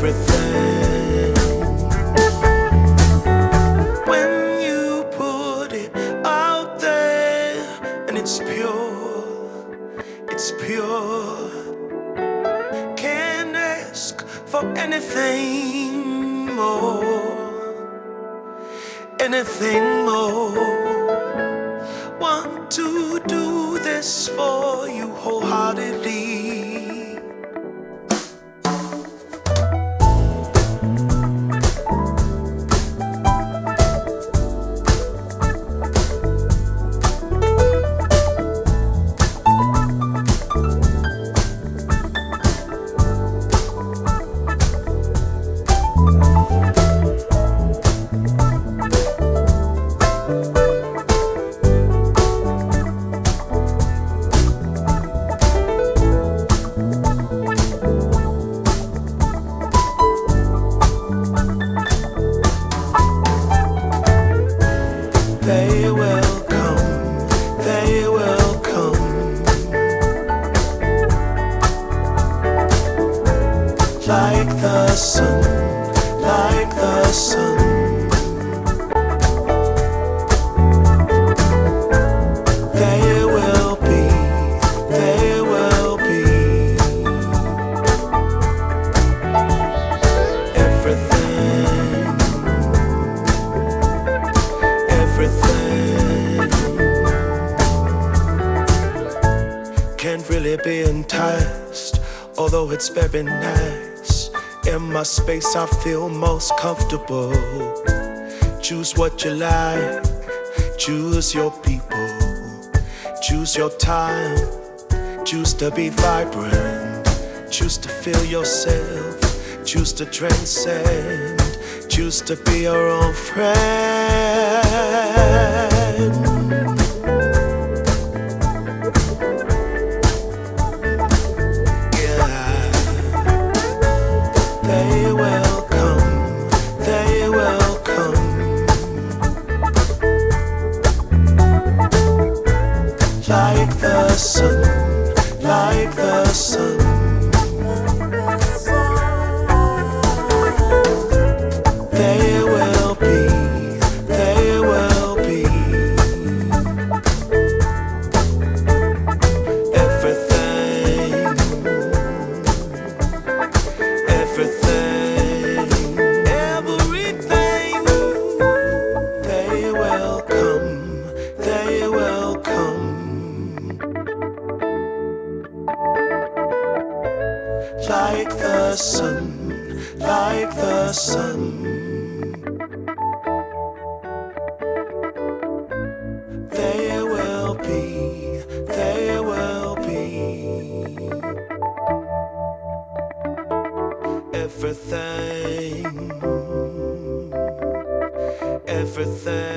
everything. When you put it out there and it's pure, it's pure. Can't ask for anything more, anything more. Want to do this for you wholeheartedly. They will come, they will come, like the sun, like the sun. They will be, they will be everything, everything. Can't really be enticed, although it's very nice. In my space I feel most comfortable. Choose what you like, choose your people, choose your time, choose to be vibrant, choose to feel yourself, choose to transcend, choose to be your own friend. They will come, they will come, like the sun, like the sun. They will be, they will be everything, everything, everything. They will come, they will come, like the sun, like the sun. They will be, they will be everything, everything.